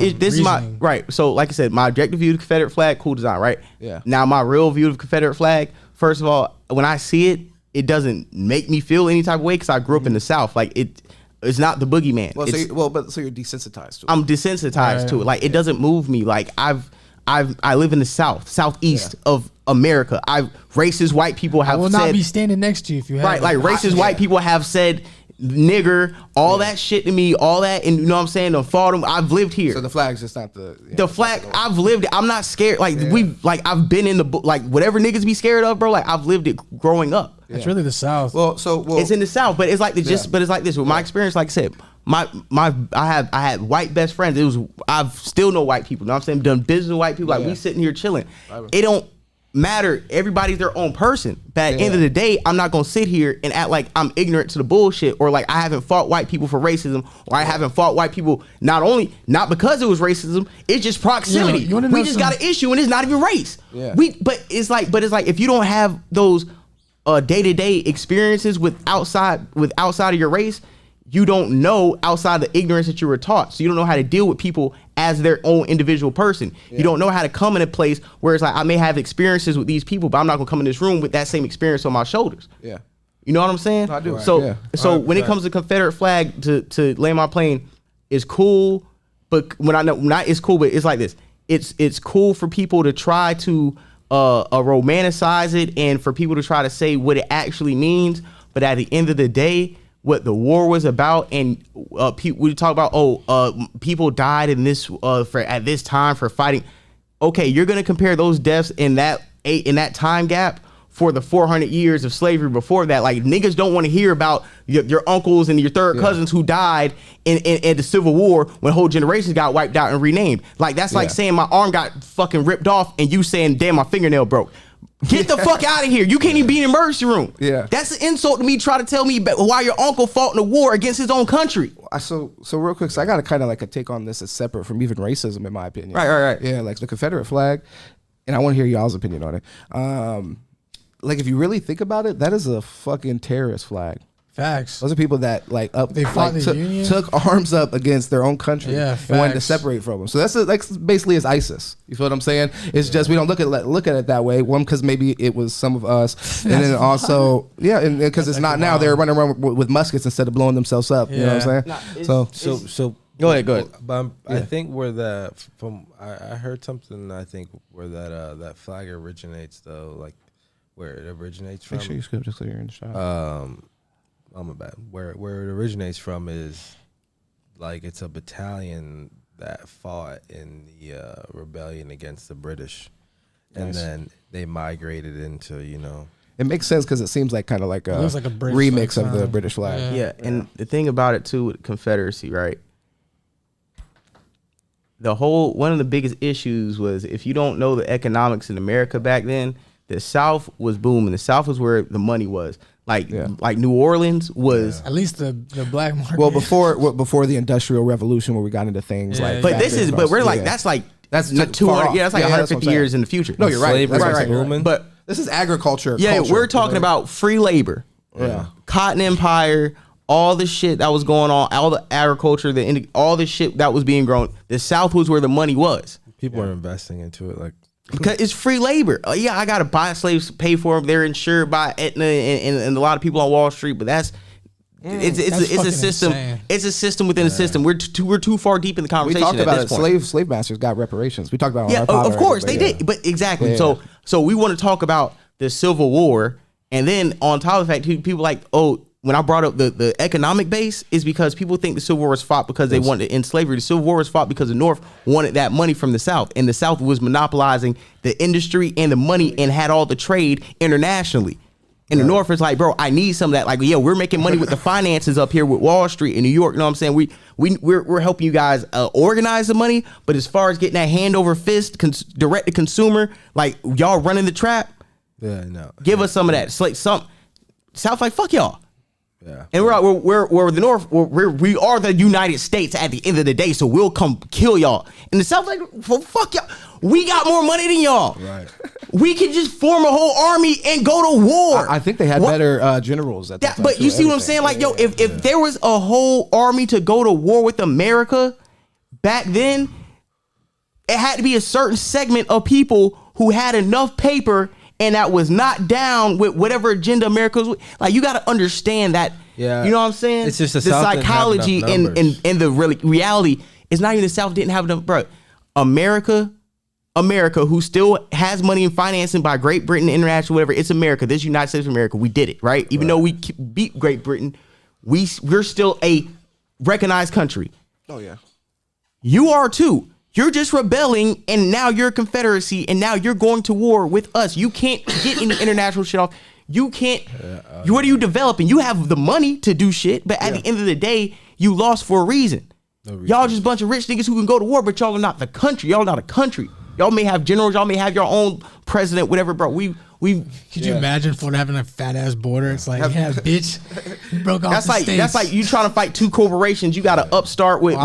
This is my right. So, like I said, my objective view of the Confederate flag, cool design, right? Yeah. Now, my real view of the Confederate flag. First of all, when I see it, it doesn't make me feel any type of way because I grew up in the South. Like it's not the boogeyman. Well, so you're desensitized to it. I'm desensitized to it. Like it doesn't move me. Like I live in the Southeast of America. Racist white people have I will not be standing next to you if you have right. Like racist white people have said nigger, all that shit to me, all that, and you know what I'm saying? The fought them. I've lived here. So the flag's just not the flag. I've lived it. I'm not scared. Like I've been in the book. Like whatever niggas be scared of, bro. Like I've lived it growing up. It's really the South. Well, it's in the South, but it's like but it's like this. With my experience, like I said, I had white best friends. I've still know white people. You know what I'm saying? Done business with white people. Like we sitting here chilling. It don't matter. Everybody's their own person. But at the end of the day, I'm not gonna sit here and act like I'm ignorant to the bullshit, or like I haven't fought white people for racism, or I haven't fought white people not because it was racism. It's just proximity. We just got an issue, and it's not even race. Yeah. But it's like if you don't have those day-to-day experiences with outside of your race, you don't know outside the ignorance that you were taught. So you don't know how to deal with people as their own individual person. Yeah. You don't know how to come in a place where it's like, I may have experiences with these people, but I'm not gonna come in this room with that same experience on my shoulders. Yeah. You know what I'm saying? I do. So when it comes to Confederate flag to land my plane, it's cool, but it's cool, but it's like this. It's cool for people to try to romanticize it and for people to try to say what it actually means. But at the end of the day, what the war was about, and we talk about people died in this at this time for fighting. Okay, you're gonna compare those deaths in that time gap for the 400 years of slavery before that. Like niggas don't want to hear about your uncles and your third cousins who died in the Civil War when whole generations got wiped out and renamed. Like that's like saying my arm got fucking ripped off and you saying damn my fingernail broke. Get the fuck out of here. You can't even be in the emergency room. Yeah. That's an insult to me. Try to tell me why your uncle fought in a war against his own country. So real quick, so I got to kind of like a take on this as separate from even racism, in my opinion. Right. Yeah, like the Confederate flag, and I want to hear y'all's opinion on it. Like if you really think about it, that is a fucking terrorist flag. Facts. Those are people that they fought the Union? took arms up against their own country and wanted to separate from them. So that's like basically as ISIS. You feel what I'm saying? It's just we don't look at it that way. One, because maybe it was some of us, and then also and because it's not now. They're running around with muskets instead of blowing themselves up. You know what I'm saying? So go ahead. But I think I heard something. I think where that flag originates though, like where it originates from. Make sure you scoop just so you're in the shot. Oh my bad. Where it originates from is like it's a battalion that fought in the rebellion against the British, and then they migrated into It makes sense because it seems like kind of like a remix of the British flag. Yeah, and the thing about it too with Confederacy, right? One of the biggest issues was if you don't know the economics in America back then, the South was booming. The South was where the money was. Like New Orleans was at least the black market. Well, before the Industrial Revolution, where we got into things like. But that's not 200. Yeah, that's like 150 years in the future. No, you're right. Right. But this is agriculture. Yeah, we're talking about free labor. Yeah, Cotton Empire, all the shit that was going on, all the agriculture, all the shit that was being grown. The South was where the money was. People are investing into it, like. Because it's free labor. I gotta buy slaves, pay for them. They're insured by Aetna and a lot of people on Wall Street. But it's a system. Insane. It's a system within a system. We're too far deep in the conversation. We talked about at this it. Slave masters got reparations. We talked about it. Of course they did. But exactly. Yeah. So we want to talk about the Civil War, and then on top of the fact, people like when I brought up the economic base is because people think the Civil War was fought because they wanted to end slavery. The Civil War was fought because the North wanted that money from the South, and the South was monopolizing the industry and the money and had all the trade internationally. And the North is like, bro, I need some of that. Like, we're making money with the finances up here with Wall Street in New York. You know what I'm saying? We're helping you guys organize the money, but as far as getting that hand over fist, direct to consumer, like y'all running the trap. Yeah, no. Give us some of that. It's like South like fuck y'all. Yeah, and we're the North. We are the United States at the end of the day, so we'll come kill y'all. And the South like, well, fuck y'all. We got more money than y'all. Right. We can just form a whole army and go to war. I think they had better generals at that time. But you see what I'm saying? Like, if there was a whole army to go to war with America back then, it had to be a certain segment of people who had enough paper and that was not down with whatever agenda America was. Like, you got to understand that. Yeah, you know what I'm saying? It's just the psychology and the reality is not even the South didn't have enough, bro. America, who still has money and financing by Great Britain, international, whatever. It's America. This is United States of America. We did it, right? Even though we beat Great Britain, we're still a recognized country. Oh yeah, you are too. You're just rebelling, and now you're a confederacy, and now you're going to war with us. You can't get any international shit off. You can't. What are you developing? You have the money to do shit, but at the end of the day, you lost for a reason. Y'all just a bunch of rich niggas who can go to war, but y'all are not the country. Y'all not a country. Y'all may have generals. Y'all may have your own president, whatever, bro. We. Could you imagine Florida having a fat ass border? It's like, yeah, bitch, you broke off the states. That's like you trying to fight two corporations. You got to upstart with.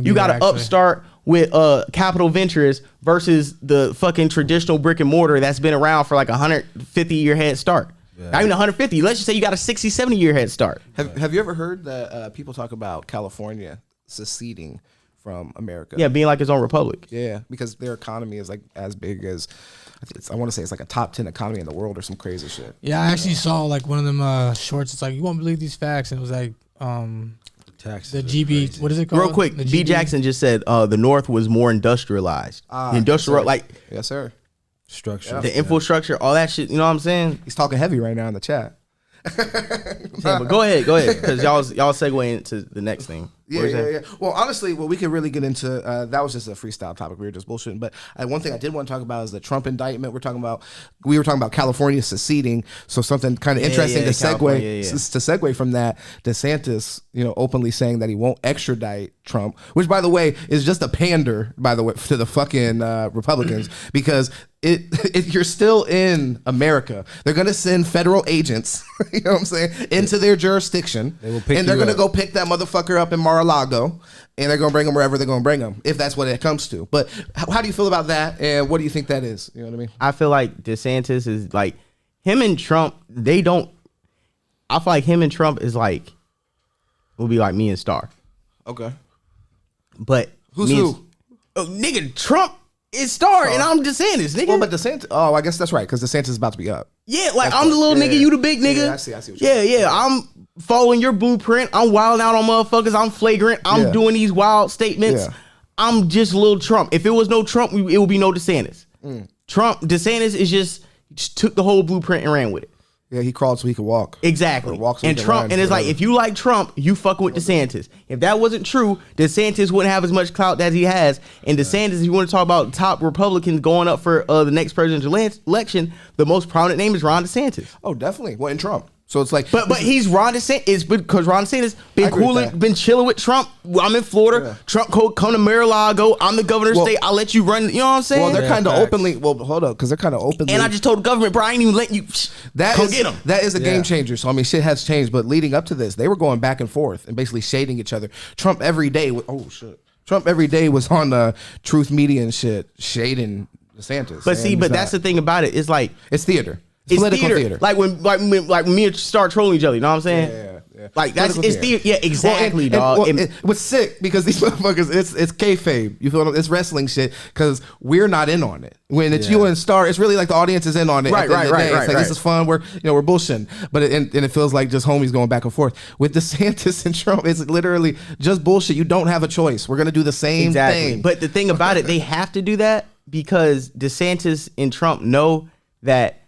You got to upstart with Capital Ventures versus the fucking traditional brick and mortar that's been around for like 150-year head start. Yeah. Not even 150. Let's just say you got a 60, 70-year head start. Have you ever heard that people talk about California seceding from America? Yeah, being like its own republic. Yeah, because their economy is like as big as, I want to say it's like a top 10 economy in the world or some crazy shit. Yeah, I actually saw like one of them shorts. It's like, you won't believe these facts. And it was like the GB, what is it called? Real quick, B. Jackson just said the North was more industrialized. Industrial, like. Yes, sir. Structure. The infrastructure, all that shit, you know what I'm saying? He's talking heavy right now in the chat. Yeah, but go ahead, because y'all segue into the next thing. Yeah. Well, honestly, we could really get into that was just a freestyle topic. We were just bullshitting. But one thing I did want to talk about is the Trump indictment. We were talking about California seceding. So something kind of interesting to segue from that. DeSantis, openly saying that he won't extradite Trump, which, by the way, is just a pander, to the fucking Republicans, because you're still in America. They're gonna send federal agents, you know what I'm saying, into their jurisdiction, and they're gonna go pick that motherfucker up in Mar-a-Lago, and they're gonna bring him wherever they're gonna bring him, if that's what it comes to. But how do you feel about that, and what do you think that is? You know what I mean? I feel like DeSantis is like him and Trump. I feel like him and Trump is like will be like me and Starr. Okay, but who's who? Nigga, Trump is Starr, and I'm DeSantis, nigga. Well, but DeSantis. Oh, I guess that's right, because DeSantis is about to be up. Yeah, like I'm the little nigga, you the big nigga. Yeah, I see what you're saying. Yeah. I'm following your blueprint. I'm wilding out on motherfuckers. I'm flagrant. I'm doing these wild statements. Yeah. I'm just little Trump. If it was no Trump, it would be no DeSantis. DeSantis is just took the whole blueprint and ran with it. Yeah, he crawled so he could walk. Exactly. And Trump, and it's like, if you like Trump, you fucking with DeSantis. If that wasn't true, DeSantis wouldn't have as much clout as he has. And DeSantis, if you want to talk about top Republicans going up for the next presidential election, the most prominent name is Ron DeSantis. Oh, definitely. Well, in Trump. So it's like, but he's Ron DeSantis because Ron DeSantis been chilling with Trump. I'm in Florida. Yeah. Trump come to Mar-a-Lago. I'm the governor of the state. I'll let you run. You know what I'm saying? Well, they're kind of openly. Well, hold up, because they're kind of openly. And I just told the government, bro, I ain't even letting you. Come get him. That is a game changer. So I mean, shit has changed. But leading up to this, they were going back and forth and basically shading each other. Trump every day was on the Truth Media and shit shading DeSantis. But that's the thing about it. It's like it's theater. It's political theater. Like when me and start trolling each other, you know what I'm saying? Yeah. Like that's it's theater. Yeah, exactly, dog. What's sick because these motherfuckers, it's kayfabe. You feel what it's wrestling shit because we're not in on it. When it's you and Star, it's really like the audience is in on it. Right. It's like this is fun. We're bullshitting, but it feels like just homies going back and forth. With DeSantis and Trump, it's literally just bullshit. You don't have a choice. We're gonna do the same thing. But the thing about it, they have to do that because DeSantis and Trump know that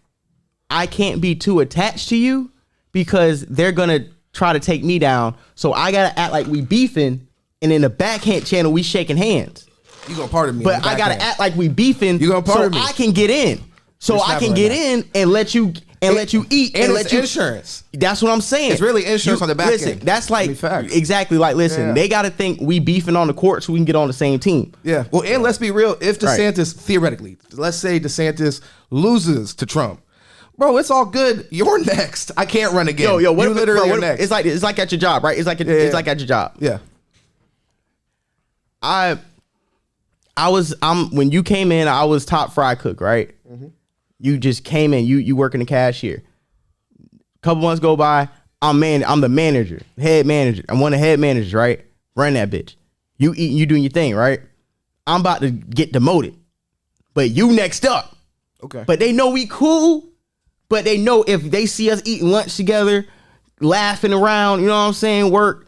I can't be too attached to you because they're gonna try to take me down. So I gotta act like we beefing, and in the backhand channel we shaking hands. You gonna pardon me? But I gotta act like we beefing. You gonna pardon me? I can get in. So I can get in and let you let you eat and let you insurance. That's what I'm saying. It's really insurance on the back end. That's like exactly like they gotta think we beefing on the court so we can get on the same team. Yeah. Well, and let's be real. If DeSantis theoretically, let's say DeSantis loses to Trump. Bro, it's all good. You're next. I can't run again. Yo, what you literally are next. It's like at your job, right? It's like it's like at your job. Yeah. When you came in, I was top fry cook, right? Mm-hmm. You just came in. You working the cashier. Couple months go by. I'm the manager, head manager. I'm one of the head managers, right? Run that bitch. You eating, you doing your thing, right? I'm about to get demoted, but you next up. Okay. But they know we cool, but they know if they see us eating lunch together, laughing around, you know what I'm saying, work,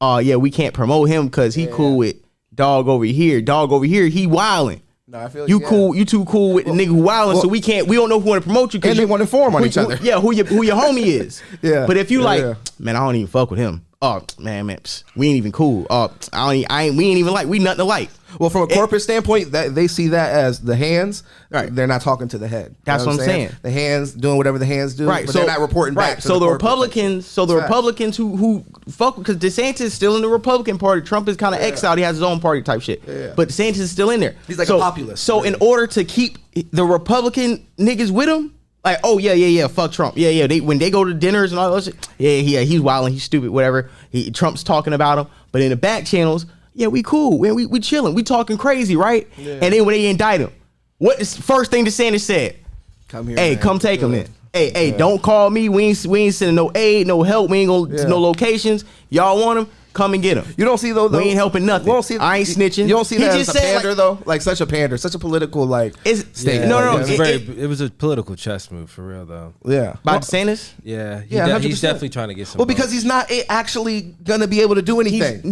yeah, we can't promote him because he cool with dog over here. Dog over here, he wilding. No, I feel you cool. You too cool with the nigga who wilding, so we don't know who want to promote you. And they want to inform on each other. Yeah, who your homie is. Yeah. But if you man, I don't even fuck with him. Oh man, psst, we ain't even cool. We ain't even like, we nothing alike. Well, from a corporate standpoint, that they see that as the hands. Right. They're not talking to the head. That's what I'm saying. The hands doing whatever the hands do. Right. But So they're not reporting back. Right. To So the corporate Republicans. So the Republicans who fuck, because DeSantis is still in the Republican Party. Trump is kind of exiled. He has his own party type shit. Yeah. But DeSantis is still in there. He's like a populist. So in order to keep the Republican niggas with him, like, oh yeah, fuck Trump. Yeah. When they go to dinners and all that shit, yeah, he's wilding, he's stupid, whatever. Trump's talking about him. But in the back channels, yeah, we cool. We chilling. We talking crazy, right? Yeah. And then when they indict him, what is first thing DeSantis said? Come here, hey, man. come take him then. Hey, don't call me. We ain't sending no aid, no help. We ain't going to no locations. Y'all want him? Come and get him. You don't see though. We ain't helping nothing. I ain't snitching. You don't see that as a pander though, like such a pander, such a political statement. No. It was a political chess move for real though. Yeah, by DeSantis. Yeah, he's 100%. definitely trying to get some. Well, because he's not actually gonna be able to do anything. But